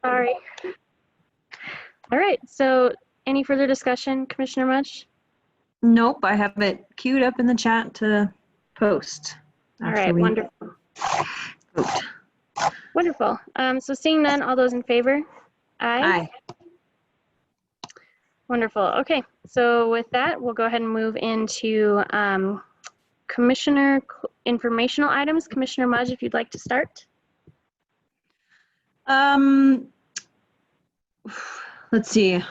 Sorry. All right, so any further discussion, Commissioner Mudge? Nope, I have it queued up in the chat to post. All right, wonderful. Vote. Wonderful. So seeing none, all those in favor? Aye. Aye. Wonderful. Okay, so with that, we'll go ahead and move into Commissioner informational items. Commissioner Mudge, if you'd like to start. Let's see.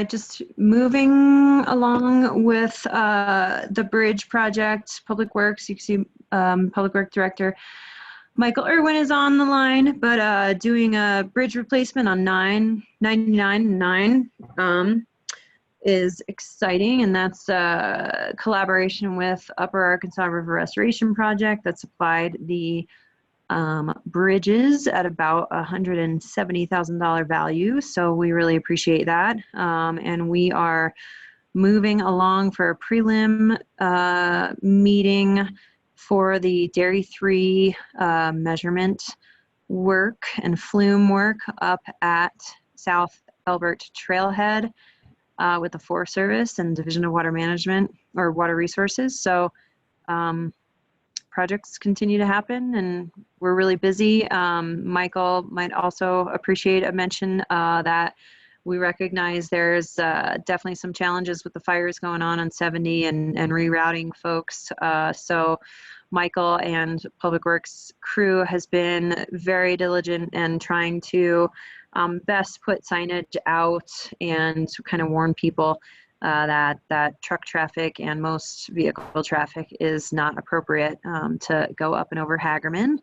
Just moving along with the bridge project, Public Works. You can see Public Works Director Michael Irwin is on the line, but doing a bridge replacement on 999 is exciting, and that's a collaboration with Upper Arkansas River Restoration Project that supplied the bridges at about $170,000 value. So we really appreciate that. And we are moving along for a prelim meeting for the Dairy 3 measurement work and flume work up at South Elbert Trailhead with the Forest Service and Division of Water Management or Water Resources. So projects continue to happen and we're really busy. Michael might also appreciate a mention that we recognize there's definitely some challenges with the fires going on 70 and rerouting folks. So Michael and Public Works crew has been very diligent and trying to best put signage out and kind of warn people that truck traffic and most vehicle traffic is not appropriate to go up and over Hagerman.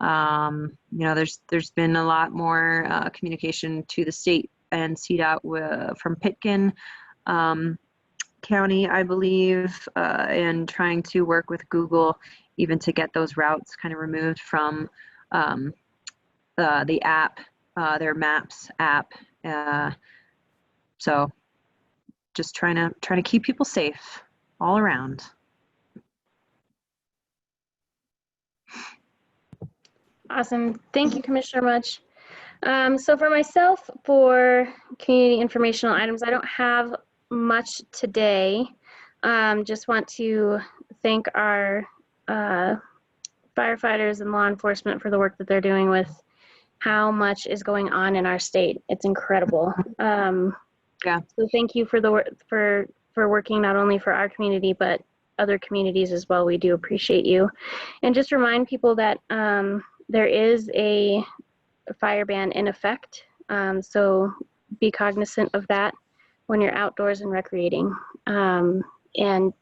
You know, there's been a lot more communication to the state and CDOT from Pitkin County, I believe, and trying to work with Google even to get those routes kind of removed from the app, their Maps app. So just trying to keep people safe all around. Awesome. Thank you, Commissioner Mudge. So for myself, for community informational items, I don't have much today. Just want to thank our firefighters and law enforcement for the work that they're doing with how much is going on in our state. It's incredible. Yeah. So thank you for the work for working not only for our community but other communities as well. We do appreciate you. And just remind people that there is a fire ban in effect. So be cognizant of that when you're outdoors and recreating. And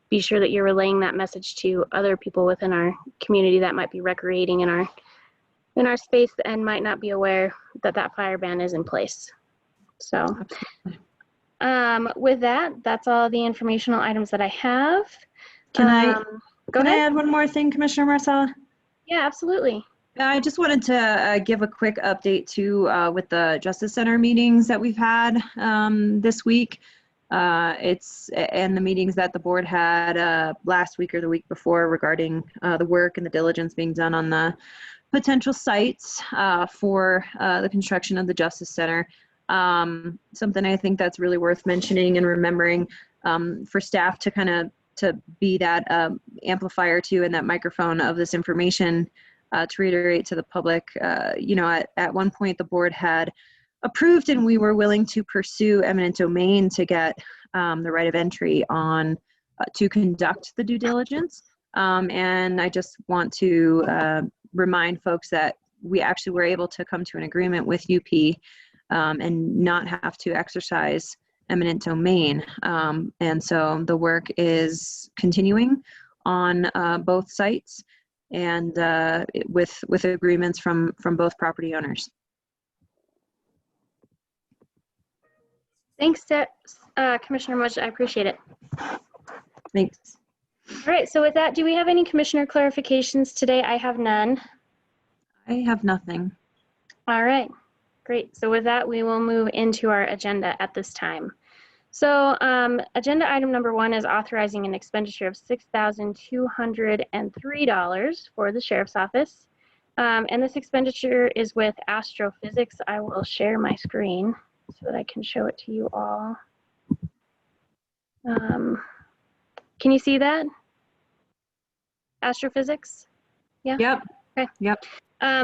be sure that you're relaying that message to other people within our community that might be recreating in our space and might not be aware that that fire ban is in place. So with that, that's all the informational items that I have. Can I ahead. add one more thing, Commissioner Marcella? Yeah, absolutely. I just wanted to give a quick update too with the Justice Center meetings that we've had this week. And the meetings that the board had last week or the week before regarding the work and the diligence being done on the potential sites for the construction of the Justice Center. Something I think that's really worth mentioning and remembering for staff to kind of be that amplifier to and that microphone of this information to reiterate to the public. You know, at one point the board had approved and we were willing to pursue eminent domain to get the right of entry on to conduct the due diligence. And I just want to remind folks that we actually were able to come to an agreement with UP and not have to exercise eminent domain. And so the work is continuing on both sites and with agreements from both property owners. Thanks, Commissioner Mudge. I appreciate it. Thanks. All right, so with that, do we have any commissioner clarifications today? I have none. I have nothing. All right, great. So with that, we will move into our agenda at this time. So agenda item number 1 is authorizing an expenditure of $6,203 for the Sheriff's Office. And this expenditure is with astrophysics. I will share my screen so that I can show it to you all. Can you see that? Astrophysics? Yeah? Yep. Okay. Yep.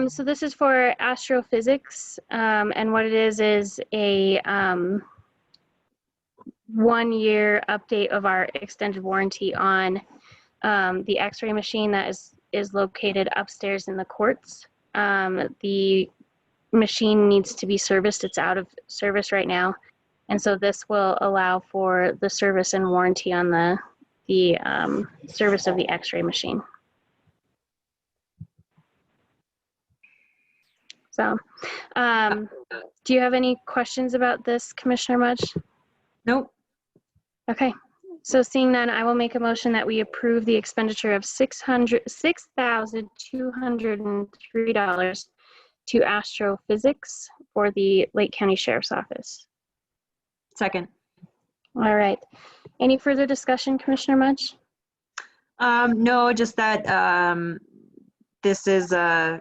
So this is for astrophysics, and what it is a 1-year update of our extended warranty on the X-ray machine that is located upstairs in the courts. The machine needs to be serviced. It's out of service right now, and so this will allow for the service and warranty on the service of the X-ray machine. So, do you have any questions about this, Commissioner Mudge? Nope. Okay, so seeing none, I will make a motion that we approve the expenditure of $6,203 to astrophysics for the Lake County Sheriff's Office. Second. All right. Any further discussion, Commissioner Mudge? No, just that this is a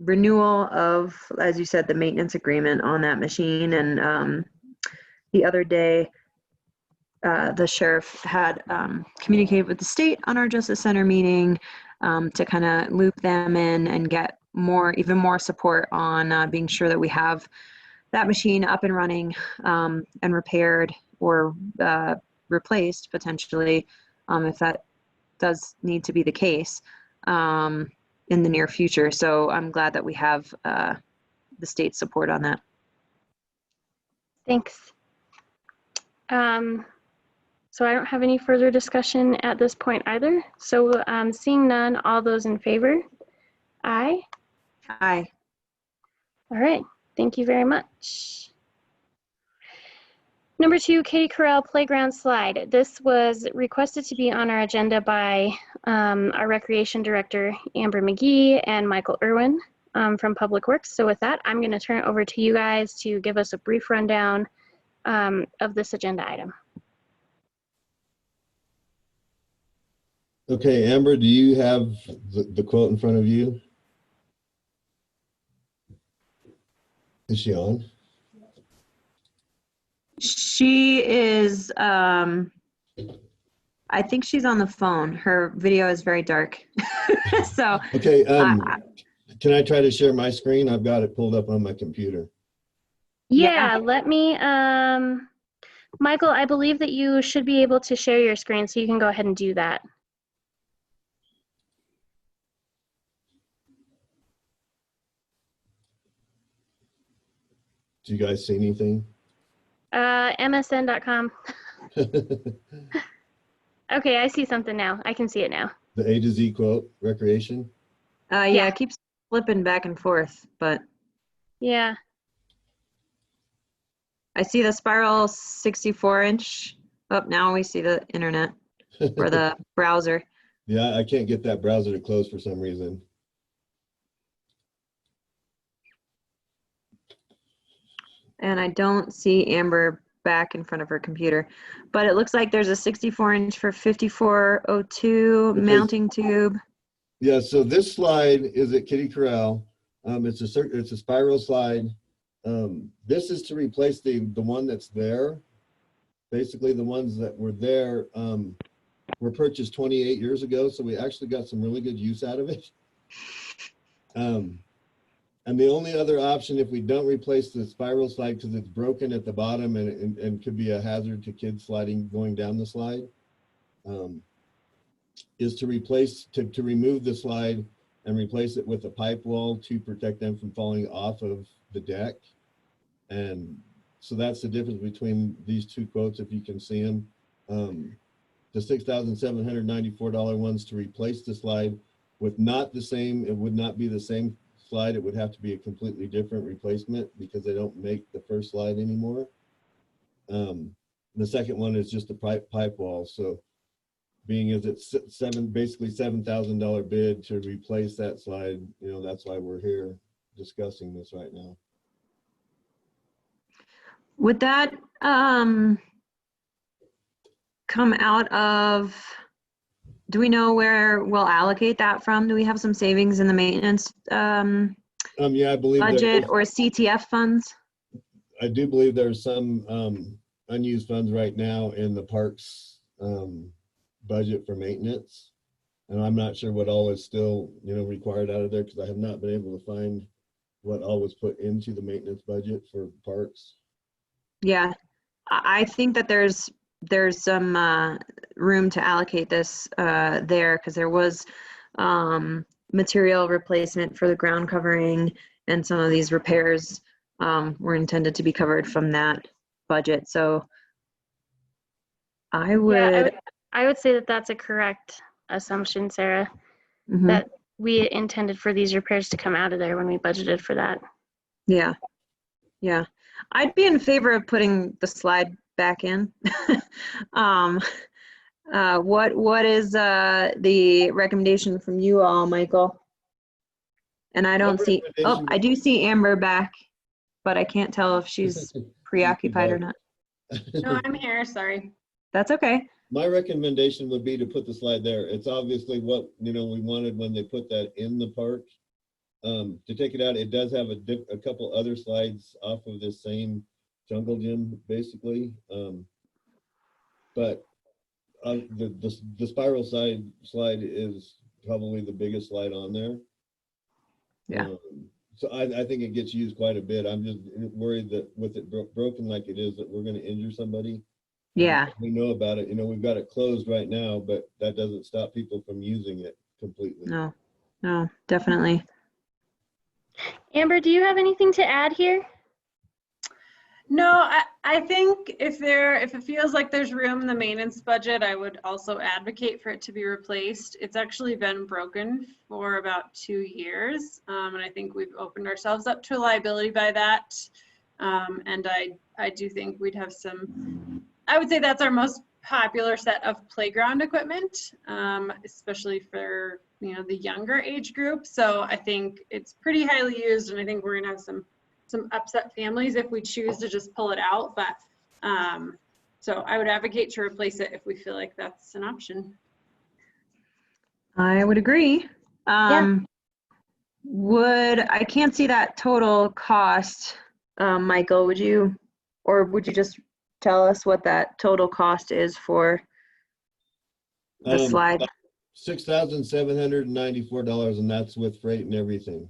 renewal of, as you said, the maintenance agreement on that machine. And the other day, the sheriff had communicated with the state on our Justice Center meeting to kind of loop them in and get even more support on being sure that we have that machine up and running and repaired or replaced potentially, if that does need to be the case in the near future. So I'm glad that we have the state's support on that. Thanks. So I don't have any further discussion at this point either. So seeing none, all those in favor? Aye. Aye. All right. Thank you very much. Number 2, Katie Corral Playground Slide. This was requested to be on our agenda by our Recreation Director, Amber McGee, and Michael Irwin from Public Works. So with that, I'm going to turn it over to you guys to give us a brief rundown of this agenda item. Okay, Amber, do you have the quote in front of you? Is she on? She is, I think she's on the phone. Her video is very dark. So. Okay, can I try to share my screen? I've got it pulled up on my computer. Yeah, let me, Michael, I believe that you should be able to share your screen, so you can go ahead and do that. Do you guys see anything? MSN.com. Okay, I see something now. I can see it now. The A to Z quote, recreation? Yeah, it keeps flipping back and forth, but. Yeah. I see the spiral 64-inch. Oh, now we see the internet or the browser. Yeah, I can't get that browser to close for some reason. And I don't see Amber back in front of her computer, but it looks like there's a 64-inch for 5402 mounting tube. Yeah, so this slide is at Kitty Corral. It's a spiral slide. This is to replace the one that's there. Basically, the ones that were there were purchased 28 years ago, so we actually got some really good use out of it. And the only other option, if we don't replace the spiral slide because it's broken at the bottom and could be a hazard to kids sliding going down the slide, is to remove the slide and replace it with a pipe wall to protect them from falling off of the deck. And so that's the difference between these two quotes, if you can see them. The $6,794 ones to replace the slide with not the same, it would not be the same slide, it would have to be a completely different replacement because they don't make the first slide anymore. The second one is just a pipe wall. So being as it's basically $7,000 bid to replace that slide, you know, that's why we're here discussing this right now. Would that come out of do we know where we'll allocate that from? Do we have some savings in the maintenance Yeah, I believe budget there or CTF funds? I do believe there's some unused funds right now in the parks budget for maintenance. And I'm not sure what all is still, required out of there, because I have not been able to find what all was put into the maintenance budget for parks. Yeah, I think that there's some room to allocate this there, because there was material replacement for the ground covering, and some of these repairs were intended to be covered from that budget. So I would, I would say that that's a correct assumption, Sarah, mhm, that we intended for these repairs to come out of there when we budgeted for that. yeah, yeah. I'd be in favor of putting the slide back in. What is the recommendation from you all, Michael? And I don't see, oh, I do see Amber back, but I can't tell if she's preoccupied or not. No, I'm here, sorry. That's okay. My recommendation would be to put the slide there. It's obviously what, we wanted when they put that in the park. To take it out, it does have a couple other slides off of this same jungle gym, basically. But the spiral slide is probably the biggest slide on there. Yeah. So I think it gets used quite a bit. I'm just worried that with it broken like it is, that we're going to injure somebody. Yeah. We know about it. We've got it closed right now, but that doesn't stop people from using it completely. No, definitely. Amber, do you have anything to add here? No, I think if it feels like there's room in the maintenance budget, I would also advocate for it to be replaced. It's actually been broken for about 2 years, and I think we've opened ourselves up to a liability by that. And I do think we'd have some, I would say that's our most popular set of playground equipment, especially for the younger age group. So I think it's pretty highly used, and I think we're gonna have some upset families if we choose to just pull it out. But so I would advocate to replace it if we feel like that's an option. I would agree. Yeah. I can't see that total cost, Michael, would you just tell us what that total cost is for the slide? $6,794, and that's with freight and everything.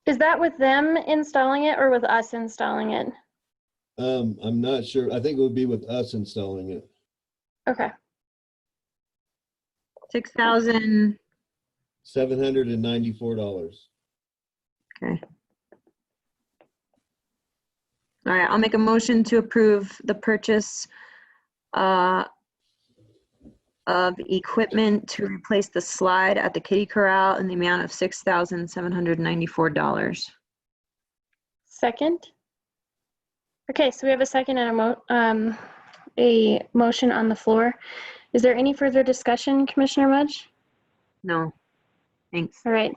Is that with them installing it or with us installing it? I'm not sure. I think it would be with us installing it. Okay. 6,000. $794. Okay. All right, I'll make a motion to approve the purchase of equipment to replace the slide at the Kitty Corral in the amount of $6,794. Second. Okay, so we have a second and a motion on the floor. Is there any further discussion, Commissioner Mudge? No, thanks. All right,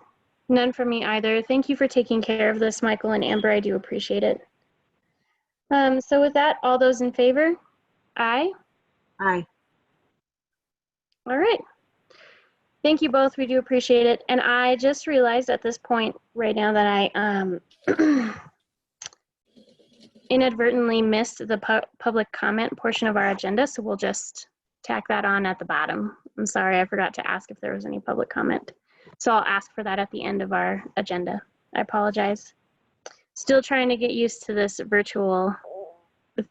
none from me either. Thank you for taking care of this, Michael and Amber. I do appreciate it. So with that, all those in favor? Aye. Aye. All right. Thank you both. We do appreciate it. And I just realized at this point right now that I inadvertently missed the public comment portion of our agenda, so we'll just tack that on at the bottom. I'm sorry, I forgot to ask if there was any public comment. So I'll ask for that at the end of our agenda. I apologize. Still trying to get used to this virtual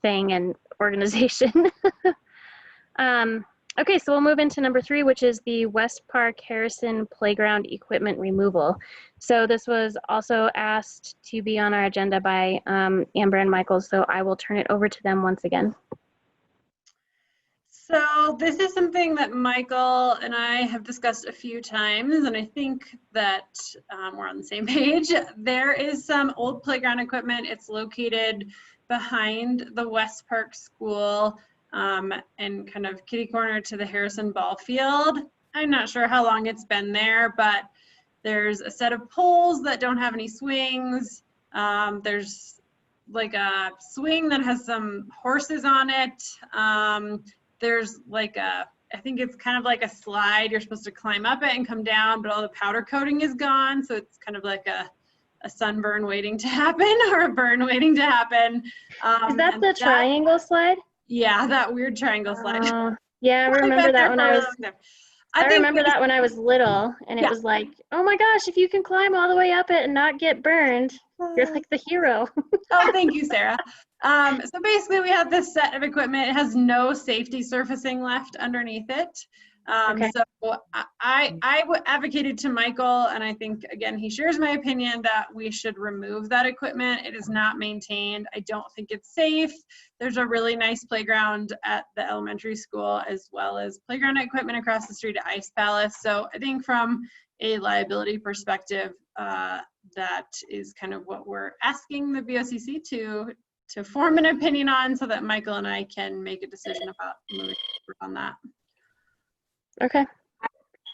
thing and organization. Okay, so we'll move into number 3, which is the West Park Harrison Playground Equipment Removal. So this was also asked to be on our agenda by Amber and Michael, so I will turn it over to them once again. So this is something that Michael and I have discussed a few times, and I think that we're on the same page. There is some old playground equipment. It's located behind the West Park School and kind of kitty corner to the Harrison ball field. I'm not sure how long it's been there, but there's a set of poles that don't have any swings. There's like a swing that has some horses on it. There's like a I think it's kind of like a slide. You're supposed to climb up it and come down, but all the powder coating is gone. So it's kind of like a sunburn waiting to happen or a burn waiting to happen. Is that the triangle slide? Yeah, that weird triangle slide. Yeah, I remember that when I remember that when I was little, and it was like, oh my gosh, if you can climb all the way up it and not get burned, you're like the hero. Oh, thank you, Sarah. So basically we have this set of equipment. It has no safety surfacing left underneath it. Okay. So I advocated to Michael, and I think, again, he shares my opinion that we should remove that equipment. It is not maintained. I don't think it's safe. There's a really nice playground at the elementary school, as well as playground equipment across the street at Ice Palace. So I think from a liability perspective, that is kind of what we're asking the BOCC to form an opinion on, so that Michael and I can make a decision about moving forward on that. Okay.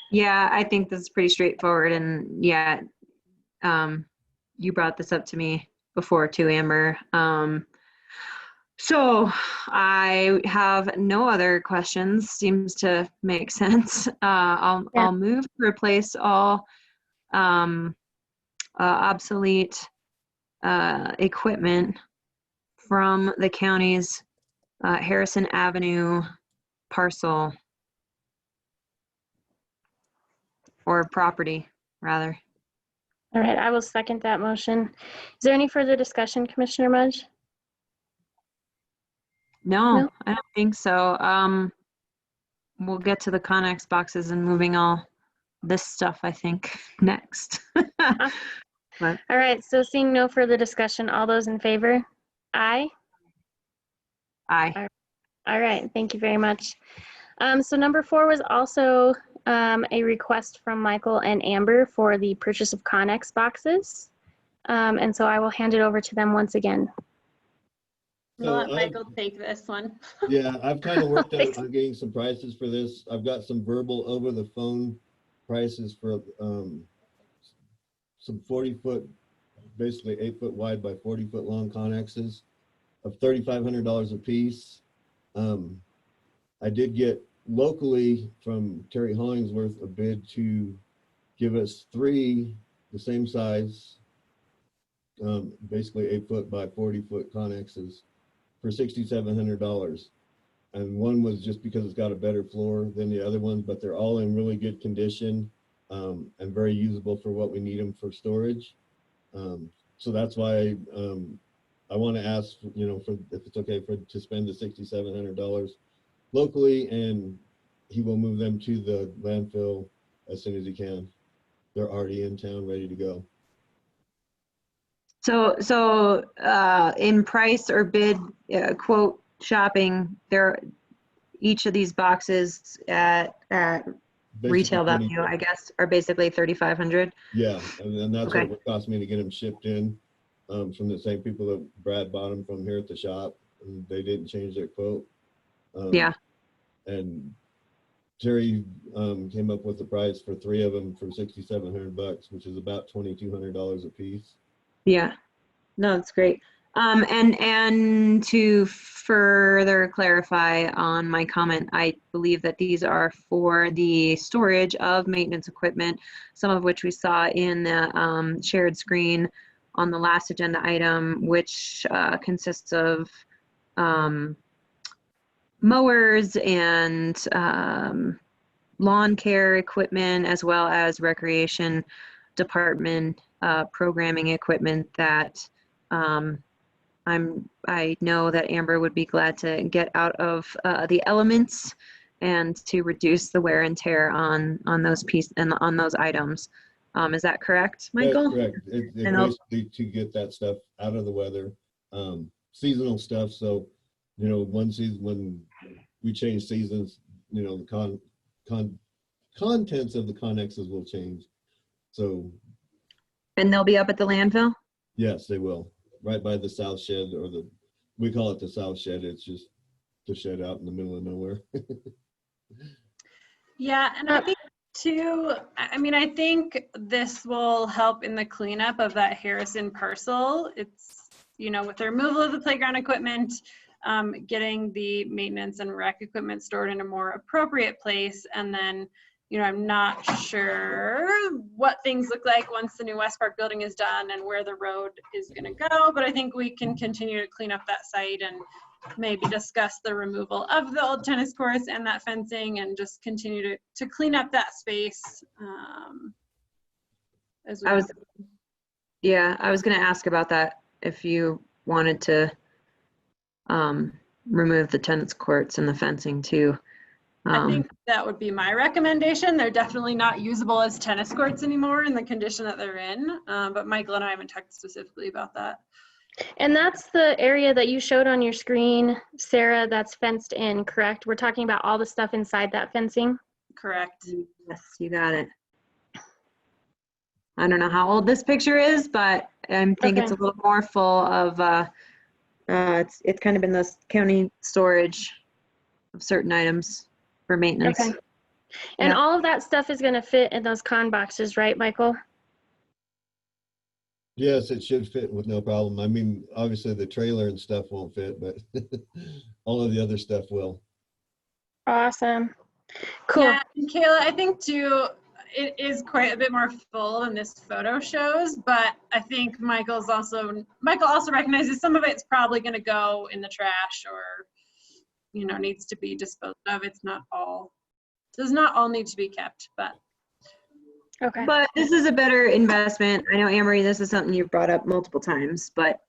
Yeah, I think this is pretty straightforward, and yeah, you brought this up to me before too, Amber. So I have no other questions. Seems to make sense. I'll move to replace all obsolete equipment from the county's Harrison Avenue parcel, or property, rather. All right, I will second that motion. Is there any further discussion, Commissioner Mudge? No, I don't think so. We'll get to the Connex boxes and moving all this stuff, I think, next. All right, so seeing no further discussion, all those in favor? Aye. Aye. All right, thank you very much. So number 4 was also a request from Michael and Amber for the purchase of Connex boxes. And so I will hand it over to them once again. I'll let Michael take this one. Yeah, I've kind of worked on getting some prices for this. I've got some verbal over the phone prices for some 40-foot, basically 8-foot wide by 40-foot long Connexes of $3,500 a piece. I did get locally from Terry Hollingsworth a bid to give us 3 the same size, basically 8-foot by 40-foot Connexes for $6,700. And one was just because it's got a better floor than the other one, but they're all in really good condition and very usable for what we need them for storage. So that's why I want to ask, you know, for if it's okay to spend the $6,700 locally, and he will move them to the landfill as soon as he can. They're already in town, ready to go. So in price or bid quote shopping, each of these boxes at retail value, I guess, are basically $3,500. Yeah, and that's okay. what it would cost me to get them shipped in from the same people that Brad bought them from here at the shop, and they didn't change their quote. Yeah. And Terry came up with the price for 3 of them for $6,700, which is about $2,200 a piece. Yeah, no, that's great. And to further clarify on my comment, I believe that these are for the storage of maintenance equipment, some of which we saw in the shared screen on the last agenda item, which consists of mowers and lawn care equipment, as well as recreation department programming equipment that I know that Amber would be glad to get out of the elements and to reduce the wear and tear on those pieces and on those items. Is that correct, Michael? That's correct. It basically to get that stuff out of the weather, seasonal stuff. So, you know, one season when we change seasons, you know, the contents of the Connexes will change. So. And they'll be up at the landfill? Yes, they will. Right by the south shed, or we call it the south shed. It's just the shed out in the middle of nowhere. Yeah, and I think too, I mean, I think this will help in the cleanup of that Harrison parcel. It's, you know, with the removal of the playground equipment, getting the maintenance and rec equipment stored in a more appropriate place. And then, I'm not sure what things look like once the new West Park building is done and where the road is going to go, but I think we can continue to clean up that site and maybe discuss the removal of the old tennis courts and that fencing and just continue to clean up that space. As we I was going to ask about that, if you wanted to remove the tennis courts and the fencing too. I think that would be my recommendation. They're definitely not usable as tennis courts anymore in the condition that they're in. But Michael and I haven't talked specifically about that. And that's the area that you showed on your screen, Sarah, that's fenced in, correct? We're talking about all the stuff inside that fencing? Correct. Yes, you got it. I don't know how old this picture is, but I think it's a little more full of, it's kind of in the county storage of certain items for maintenance. Okay. And all of that stuff is going to fit in those con boxes, right, Michael? Yes, it should fit with no problem. I mean, obviously the trailer and stuff won't fit, but all of the other stuff will. Awesome. Cool. Yeah, and Kayla, I think too, it is quite a bit more full than this photo shows, but I think Michael also recognizes some of it's probably going to go in the trash or, needs to be disposed of. Does not all need to be kept, but. Okay. But this is a better investment. I know, Anne-Marie, this is something you've brought up multiple times, but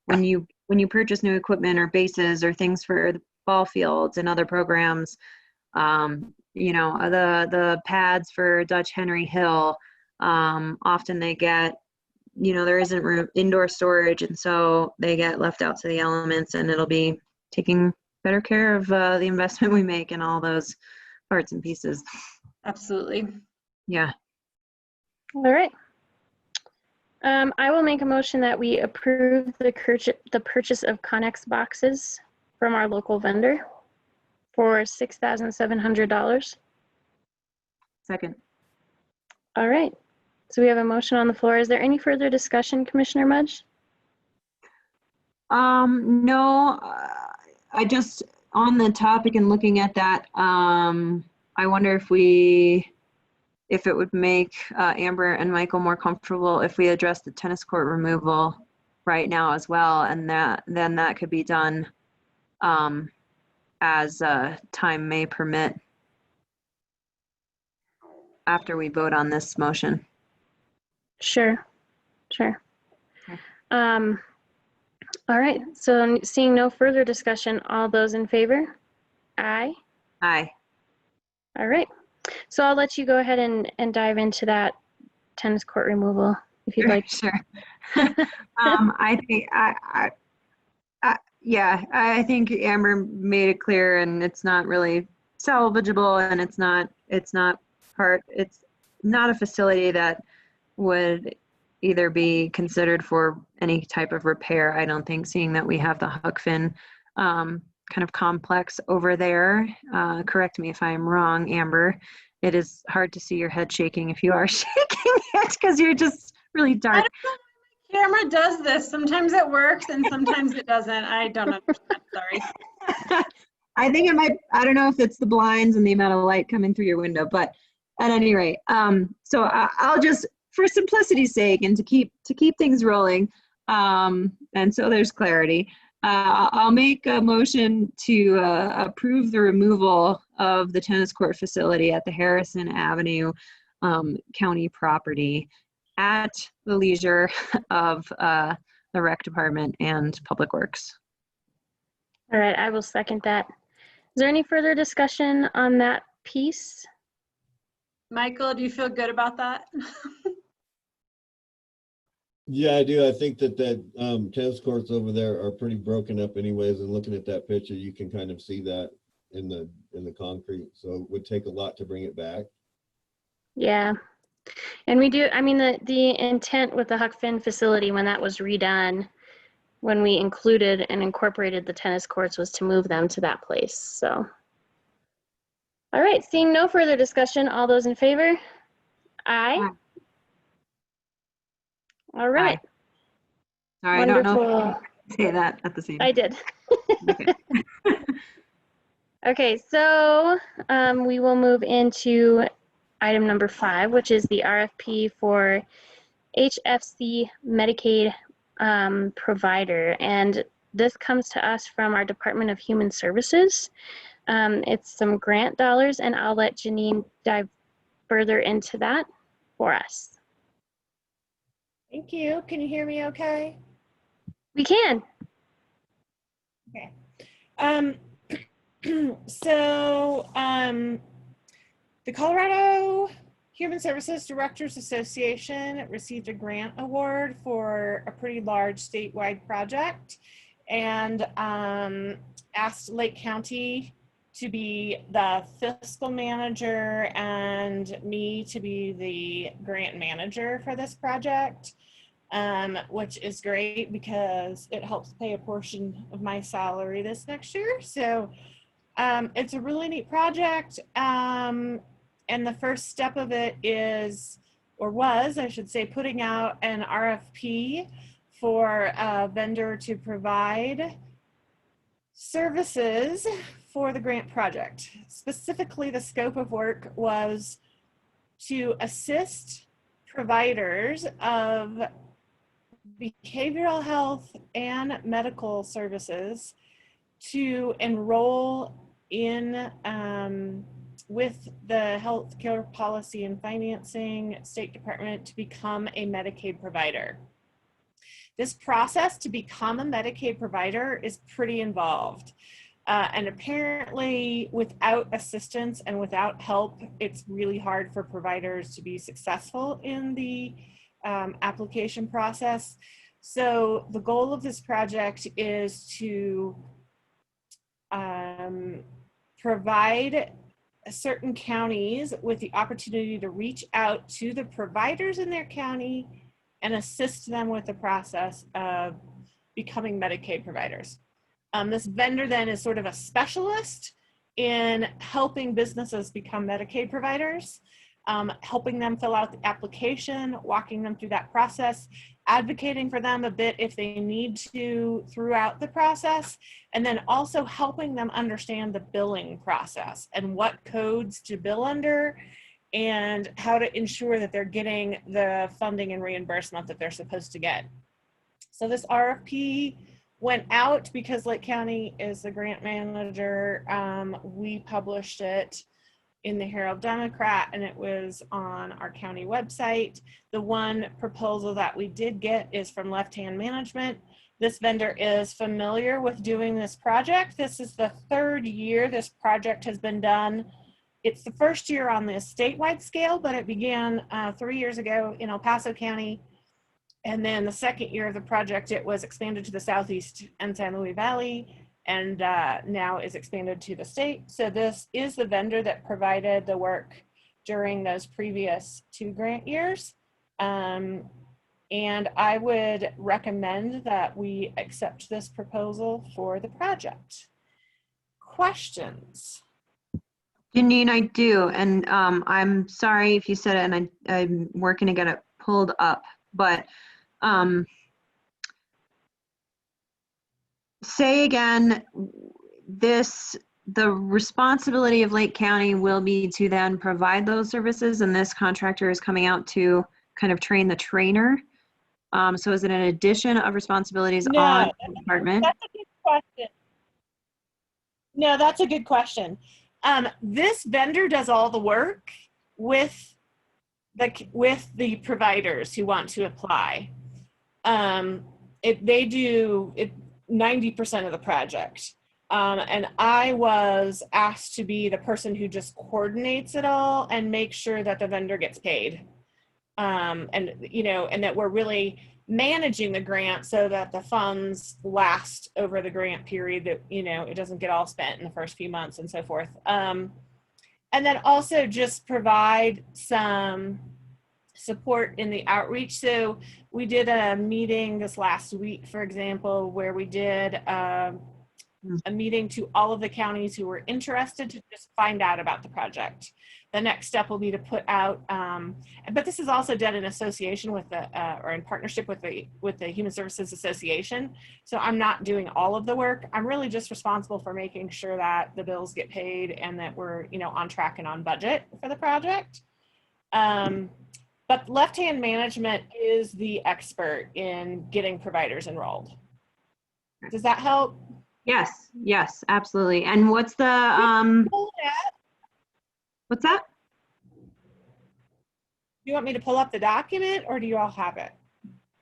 when you purchase new equipment or bases or things for the ball fields and other programs, the pads for Dutch Henry Hill, often they get, there isn't room, indoor storage, and so they get left out to the elements, and it'll be taking better care of the investment we make in all those parts and pieces. Absolutely. Yeah. All right. I will make a motion that we approve the purchase of Connex boxes from our local vendor for $6,700. Second. All right. So we have a motion on the floor. Is there any further discussion, Commissioner Mudge? No, I just, on the topic and looking at that, I wonder if it would make Amber and Michael more comfortable if we address the tennis court removal right now as well, and then that could be done as time may permit after we vote on this motion. Sure. Okay. All right. So seeing no further discussion, all those in favor? Aye. Aye. All right. So I'll let you go ahead and dive into that tennis court removal if you'd like. Sure. I think I think Amber made it clear, and it's not really salvageable, and it's not a facility that would either be considered for any type of repair. I don't think, seeing that we have the Huck Finn kind of complex over there. Correct me if I'm wrong, Amber. It is hard to see your head shaking if you are shaking it, because you're just really dark. I don't know why my camera does this. Sometimes it works and sometimes it doesn't. I don't understand. Sorry. I think it might, I don't know if it's the blinds and the amount of light coming through your window, but at any rate, so I'll just, for simplicity's sake and to keep things rolling, and so there's clarity, I'll make a motion to approve the removal of the tennis court facility at the Harrison Avenue county property at the leisure of the rec department and public works. All right. I will second that. Is there any further discussion on that piece? Michael, do you feel good about that? Yeah, I do. I think that tennis courts over there are pretty broken up anyways, and looking at that picture, you can kind of see that in the concrete. So it would take a lot to bring it back. Yeah. And we do, I mean, the intent with the Huck Finn facility when that was redone, when we included and incorporated the tennis courts, was to move them to that place. So, all right, seeing no further discussion, all those in favor? Aye. Aye. All right. Aye. Sorry, I don't know. Wonderful. say that at the same I time. did. Okay. Okay, so we will move into item number 5, which is the RFP for HFC Medicaid provider. And this comes to us from our Department of Human Services. It's some grant dollars, and I'll let Janine dive further into that for us. Thank you. Can you hear me okay? We can. Okay. So the Colorado Human Services Directors Association received a grant award for a pretty large statewide project, and asked Lake County to be the fiscal manager and me to be the grant manager for this project, which is great because it helps pay a portion of my salary this next year. So it's a really neat project. And the first step of it is, or was, I should say, putting out an RFP for a vendor to provide services for the grant project. Specifically, the scope of work was to assist providers of behavioral health and medical services to enroll in with the Healthcare Policy and Financing State Department to become a Medicaid provider. This process to become a Medicaid provider is pretty involved. And apparently without assistance and without help, it's really hard for providers to be successful in the application process. So the goal of this project is to provide certain counties with the opportunity to reach out to the providers in their county and assist them with the process of becoming Medicaid providers. This vendor then is sort of a specialist in helping businesses become Medicaid providers, helping them fill out the application, walking them through that process, advocating for them a bit if they need to throughout the process, and then also helping them understand the billing process and what codes to bill under and how to ensure that they're getting the funding and reimbursement that they're supposed to get. So this RFP went out because Lake County is the grant manager. We published it in the Herald Democrat, and it was on our county website. The one proposal that we did get is from Left Hand Management. This vendor is familiar with doing this project. This is the third year this project has been done. It's the first year on this statewide scale, but it began 3 years ago in El Paso County. And then the second year of the project, it was expanded to the Southeast and San Luis Valley, and now is expanded to the state. So this is the vendor that provided the work during those previous 2 grant years. And I would recommend that we accept this proposal for the project. Questions? Janine, I do, and I'm sorry if you said it, and I'm working to get it pulled up, but say again, the responsibility of Lake County will be to then provide those services, and this contractor is coming out to kind of train the trainer. So is it an addition of responsibilities on the department? That's a good question. No, that's a good question. This vendor does all the work with the providers who want to apply. They do 90% of the project. And I was asked to be the person who just coordinates it all and make sure that the vendor gets paid. And that we're really managing the grant so that the funds last over the grant period, that, it doesn't get all spent in the first few months and so forth. And then also just provide some support in the outreach. So we did a meeting this last week, for example, where we did a meeting to all of the counties who were interested to just find out about the project. the next step will be to put out, but this is also done in association with the, or in partnership with the Human Services Association. So I'm not doing all of the work. I'm really just responsible for making sure that the bills get paid and that we're, you know, on track and on budget for the project. But Left Hand Management is the expert in getting providers enrolled. Does that help? Yes, yes, absolutely. And what's the, what's that? Do you want me to pull up the document or do you all have it?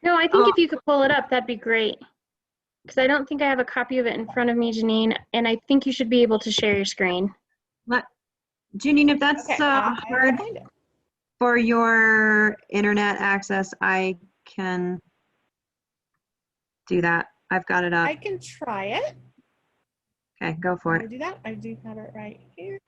No, I think if you could pull it up, that'd be great. Because I don't think I have a copy of it in front of me, Janine, and I think you should be able to share your screen. Janine, if that's Okay, hard for your internet access, I can do that. I've got it up. I can try it. Okay, go for I it. do that. I do have it right here.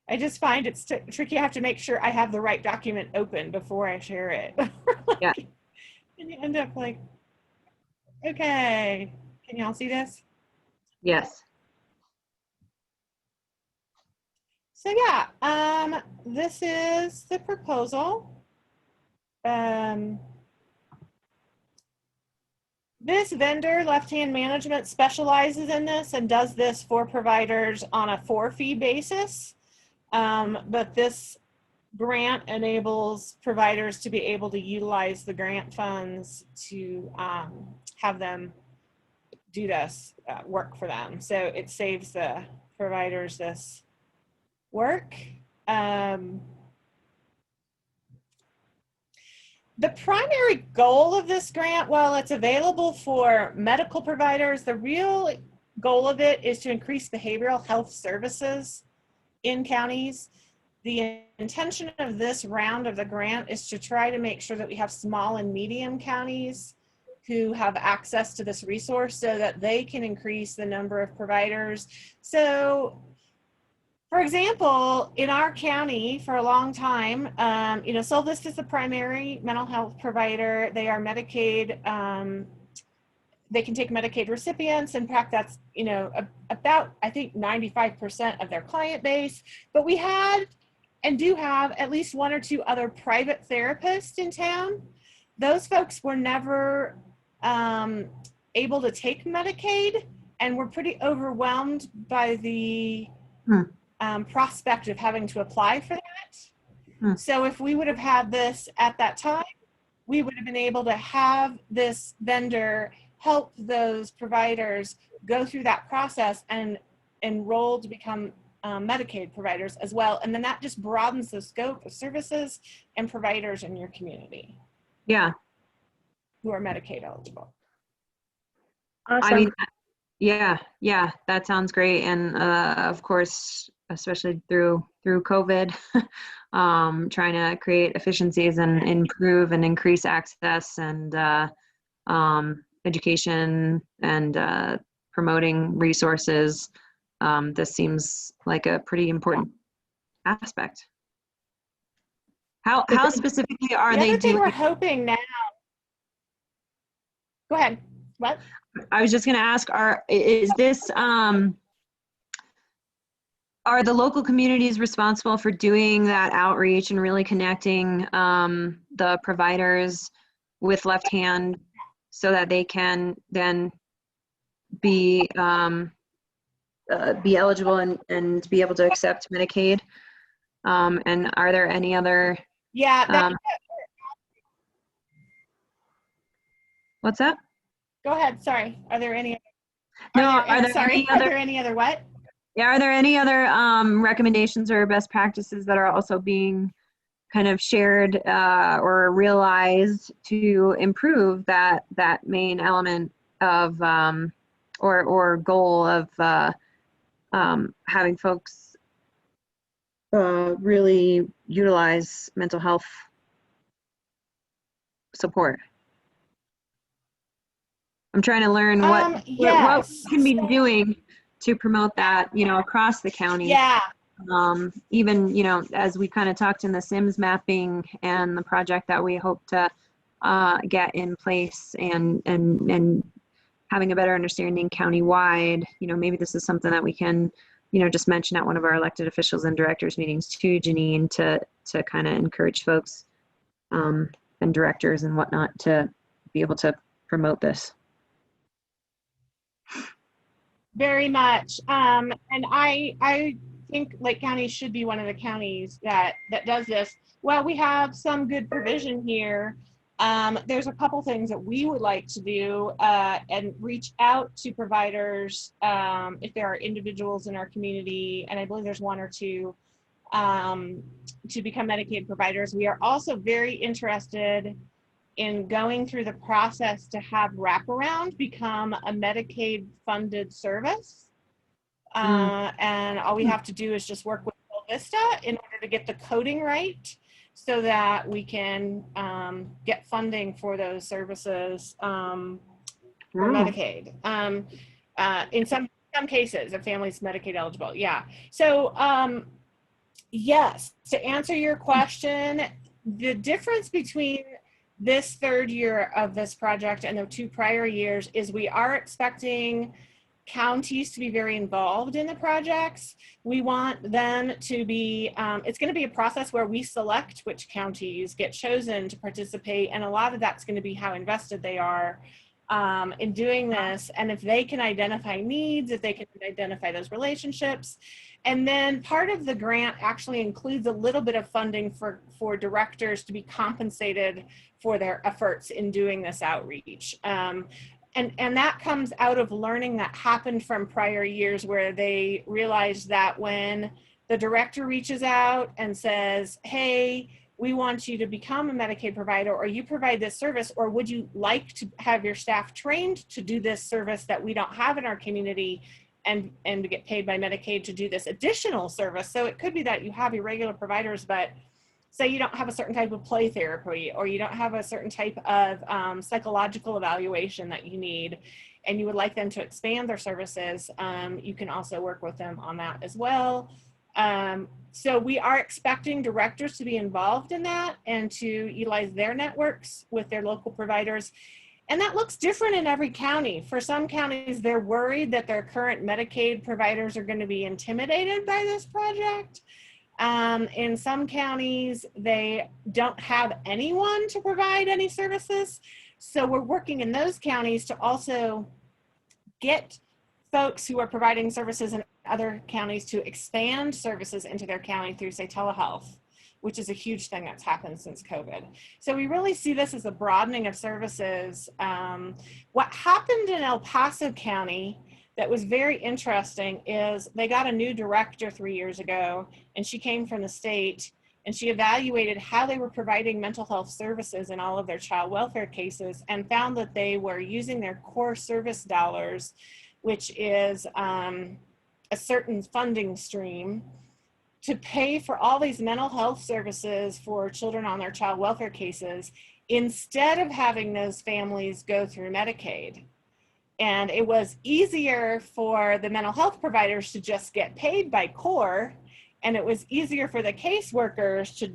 I just find it's tricky. I have to make sure I have the right document open before I share it. Yeah. And you end up like, okay, can y'all see this? Yes. So yeah, this is the proposal. This vendor, Left Hand Management, specializes in this and does this for providers on a for-fee basis. But this grant enables providers to be able to utilize the grant funds to have them do this work for them. So it saves the providers this work. The primary goal of this grant, while it's available for medical providers, the real goal of it is to increase behavioral health services in counties. The intention of this round of the grant is to try to make sure that we have small and medium counties who have access to this resource so that they can increase the number of providers. So, for example, in our county for a long time, you know, Solvist is the primary mental health provider. They are Medicaid. They can take Medicaid recipients. In fact, that's, you know, about, I think, 95% of their client base. But we had and do have at least one or two other private therapists in town. Those folks were never able to take Medicaid and were pretty overwhelmed by the prospect of having to apply for that. So if we would have had this at that time, we would have been able to have this vendor help those providers go through that process and enroll to become Medicaid providers as well. And then that just broadens the scope of services and providers in your community. Yeah. Who are Medicaid eligible. Awesome. I mean, yeah, that sounds great. And of course, especially through COVID, trying to create efficiencies and improve and increase access and education and promoting resources. This seems like a pretty important aspect. How specifically are they doing? We're hoping now. Go ahead. What? I was just going to ask, is this, are the local communities responsible for doing that outreach and really connecting the providers with Left Hand so that they can then be eligible and be able to accept Medicaid? And are there any other? Yeah. What's that? Go ahead. Sorry. Are there any? Are there any other what? Yeah, are there any other recommendations or best practices that are also being kind of shared or realized to improve that main element of or goal of having folks really utilize mental health support? I'm trying to learn what we can be doing to promote that, you know, across the county. Yeah. Even, you know, as we kind of talked in the SIMS mapping and the project that we hope to get in place and having a better understanding countywide. Maybe this is something that we can, just mention at one of our elected officials and directors meetings too, Janine, to kind of encourage folks and directors and whatnot to be able to promote this. Very much. And I think Lake County should be one of the counties that does this. Well, we have some good provision here. There's a couple things that we would like to do and reach out to providers if there are individuals in our community, and I believe there's one or two, to become Medicaid providers. We are also very interested in going through the process to have wraparound become a Medicaid funded service. And all we have to do is just work with Vista in order to get the coding right so that we can get funding for those services for Medicaid. In some cases, if family's Medicaid eligible, yeah. So yes, to answer your question, the difference between this third year of this project and the 2 prior years is we are expecting counties to be very involved in the projects. We want them to be, it's going to be a process where we select which counties get chosen to participate, and a lot of that's going to be how invested they are in doing this, and if they can identify needs, if they can identify those relationships. And then part of the grant actually includes a little bit of funding for directors to be compensated for their efforts in doing this outreach. And that comes out of learning that happened from prior years, where they realized that when the director reaches out and says, hey, we want you to become a Medicaid provider, or you provide this service, or would you like to have your staff trained to do this service that we don't have in our community, and to get paid by Medicaid to do this additional service. So it could be that you have your regular providers, but say you don't have a certain type of play therapy, or you don't have a certain type of psychological evaluation that you need, and you would like them to expand their services, you can also work with them on that as well. So we are expecting directors to be involved in that and to utilize their networks with their local providers. And that looks different in every county. For some counties, they're worried that their current Medicaid providers are going to be intimidated by this project. In some counties, they don't have anyone to provide any services. So we're working in those counties to also get folks who are providing services in other counties to expand services into their county through, say, telehealth, which is a huge thing that's happened since COVID. So we really see this as a broadening of services. What happened in El Paso County that was very interesting is they got a new director 3 years ago, and she came from the state, and she evaluated how they were providing mental health services in all of their child welfare cases, and found that they were using their core service dollars, which is a certain funding stream, to pay for all these mental health services for children on their child welfare cases, instead of having those families go through Medicaid. And it was easier for the mental health providers to just get paid by core, and it was easier for the caseworkers to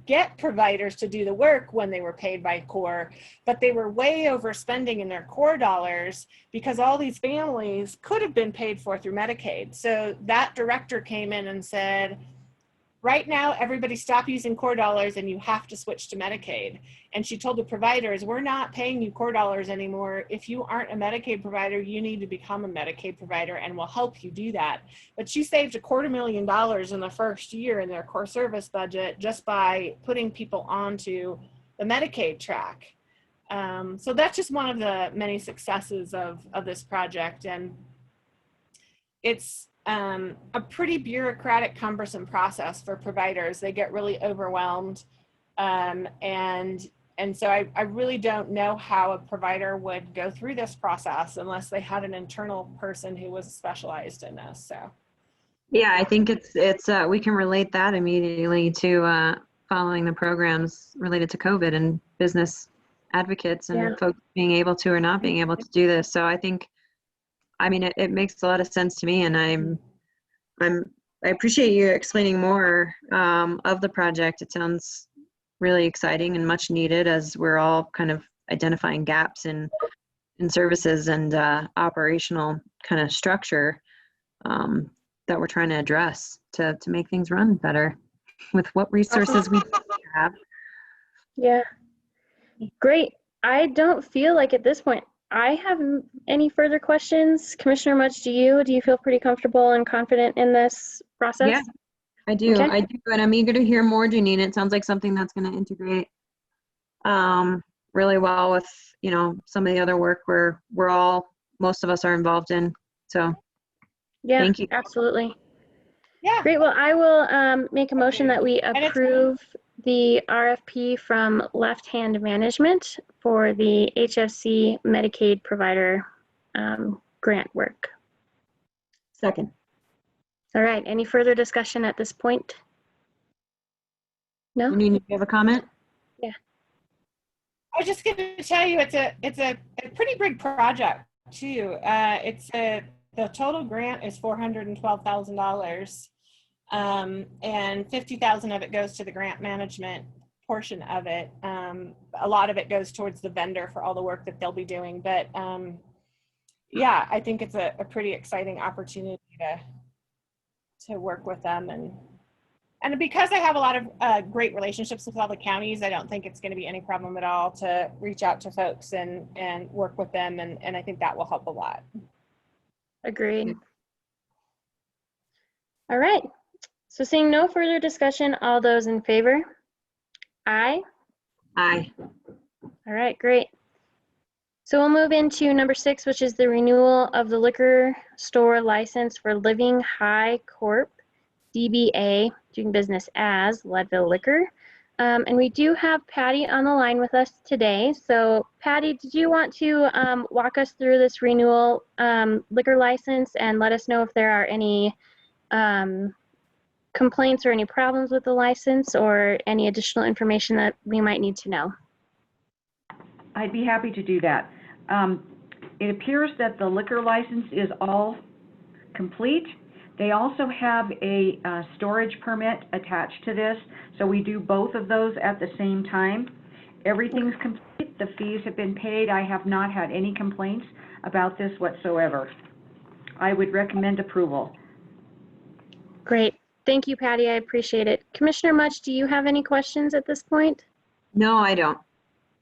get providers to do the work when they were paid by core, but they were way overspending in their core dollars because all these families could have been paid for through Medicaid. So that director came in and said, right now, everybody stop using core dollars and you have to switch to Medicaid. And she told the providers, we're not paying you core dollars anymore. If you aren't a Medicaid provider, you need to become a Medicaid provider, and we'll help you do that. But she saved $250,000 in the first year in their core service budget just by putting people onto the Medicaid track. So that's just one of the many successes of this project. And it's a pretty bureaucratic, cumbersome process for providers. They get really overwhelmed. And so I really don't know how a provider would go through this process unless they had an internal person who was specialized in this. So, yeah, I think it's we can relate that immediately to following the programs related to COVID and business advocates and folks being able to or not being able to do this. So I mean, it makes a lot of sense to me, and I appreciate you explaining more of the project. It sounds really exciting and much needed as we're all kind of identifying gaps in services and operational kind of structure that we're trying to address to make things run better with what resources we have. Yeah. Great. I don't feel like at this point I have any further questions. Commissioner Mudge, do you? Do you feel pretty comfortable and confident in this process? Yeah, I do. Okay. I do, and I'm eager to hear more, Janine. It sounds like something that's going to integrate really well with, you know, some of the other work most of us are involved in. So Yeah, thank you. absolutely. Yeah. Great. Well, I will make a motion that we And it's- approve the RFP from Left Hand Management for the HFC Medicaid provider grant work. Second. All right. Any further discussion at this point? No? Janine, do you have a comment? I was just going to tell you, it's a pretty big project too. The total grant is $412,000, and $50,000 of it goes to the grant management portion of it. A lot of it goes towards the vendor for all the work that they'll be doing. But yeah, I think it's a pretty exciting opportunity to work with them, and because I have a lot of great relationships with all the counties, I don't think it's going to be any problem at all to reach out to folks and work with them. And I think that will help a lot. Agreed. All right. So seeing no further discussion, all those in favor? Aye. Aye. All right, great. So we'll move into number 6, which is the renewal of the liquor store license for Living High Corp. DBA, doing business as Leadville Liquor. And we do have Patty on the line with us today. So Patty, did you want to walk us through this renewal liquor license and let us know if there are any complaints or any problems with the license or any additional information that we might need to know? I'd be happy to do that. It appears that the liquor license is all complete. They also have a storage permit attached to this, so we do both of those at the same time. Everything's complete. The fees have been paid. I have not had any complaints about this whatsoever. I would recommend approval. Great. Thank you, Patty. I appreciate it. Commissioner Mudge, do you have any questions at this point? No, I don't.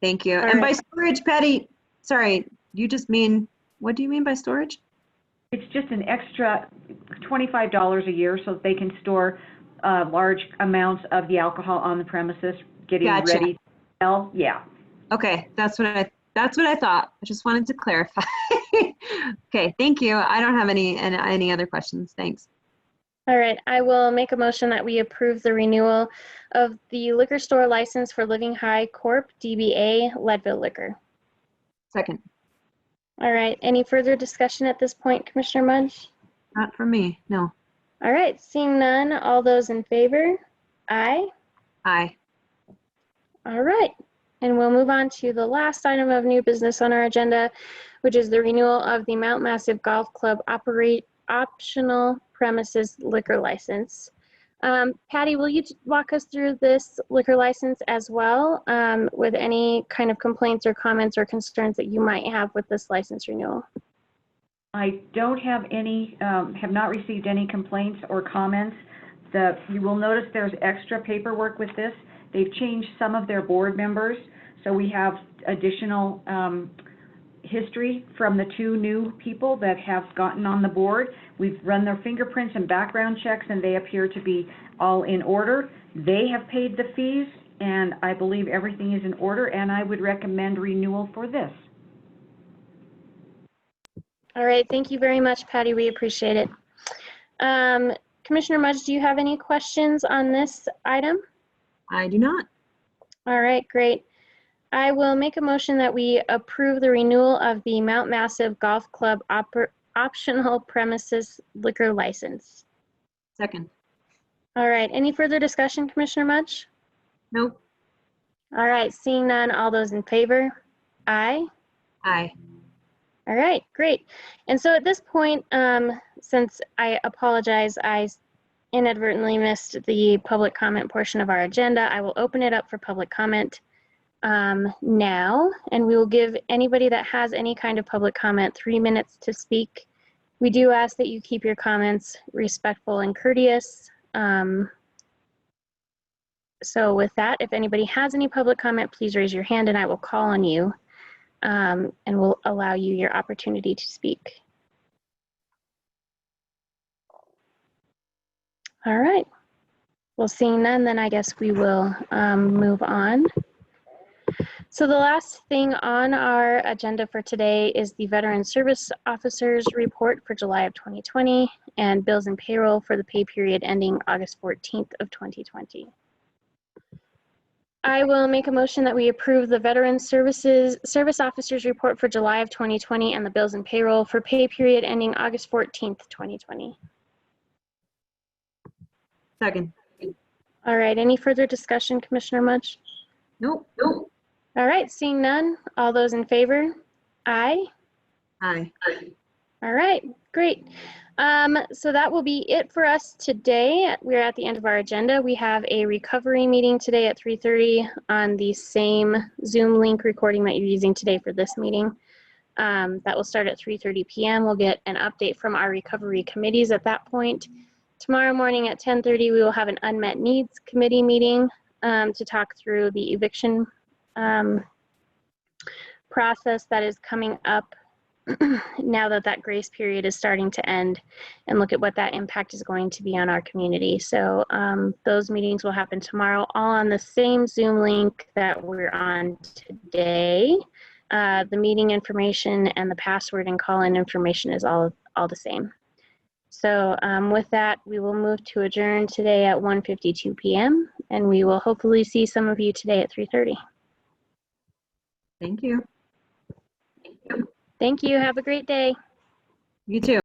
Thank you. All And right. by storage, Patty, sorry, you just mean, what do you mean by storage? It's just an extra $25 a year so that they can store large amounts of the alcohol on the premises, getting Gotcha. ready to sell. Yeah. Okay, that's what I thought. I just wanted to clarify. Okay, thank you. I don't have any other questions. Thanks. All right, I will make a motion that we approve the renewal of the liquor store license for Living High Corp. DBA Leadville Liquor. Second. All right, any further discussion at this point, Commissioner Mudge? Not for me, no. All right, seeing none, all those in favor? Aye. Aye. All right, and we'll move on to the last item of new business on our agenda, which is the renewal of the Mount Massive Golf Club optional premises liquor license. Patty, will you walk us through this liquor license as well with any kind of complaints or comments or concerns that you might have with this license renewal? I don't have any, have not received any complaints or comments. You will notice there's extra paperwork with this. They've changed some of their board members, so we have additional history from the 2 new people that have gotten on the board. We've run their fingerprints and background checks, and they appear to be all in order. They have paid the fees, and I believe everything is in order, and I would recommend renewal for this. All right, thank you very much, Patty. We appreciate it. Commissioner Mudge, do you have any questions on this item? I do not. All right, great. I will make a motion that we approve the renewal of the Mount Massive Golf Club optional premises liquor license. Second. All right, any further discussion, Commissioner Mudge? Nope. All right, seeing none, all those in favor? Aye. Aye. All right, great. And so at this point, since I apologize, I inadvertently missed the public comment portion of our agenda. I will open it up for public comment now, and we will give anybody that has any kind of public comment 3 minutes to speak. We do ask that you keep your comments respectful and courteous. So with that, if anybody has any public comment, please raise your hand and I will call on you, and we'll allow you your opportunity to speak. All right. Well, seeing none, then I guess we will move on. So the last thing on our agenda for today is the Veteran Service Officers Report for July of 2020 and bills and payroll for the pay period ending August 14th of 2020. I will make a motion that we approve the Veteran Service Officers Report for July of 2020 and the bills and payroll for pay period ending August 14th, 2020. Second. All right, any further discussion, Commissioner Mudge? Nope. All right, seeing none, all those in favor? Aye. Aye. All right, great. So that will be it for us today. We're at the end of our agenda. We have a recovery meeting today at 3:30 on the same Zoom link recording that you're using today for this meeting. That will start at 3:30 p.m. We'll get an update from our recovery committees at that point. Tomorrow morning at 10:30, we will have an unmet needs committee meeting to talk through the eviction process that is coming up now that that grace period is starting to end, and look at what that impact is going to be on our community. So those meetings will happen tomorrow, all on the same Zoom link that we're on today. The meeting information and the password and call-in information is all the same. So with that, we will move to adjourn today at 1:52 p.m. and we will hopefully see some of you today at 3:30. Thank you. Thank you. Have a great day. You too.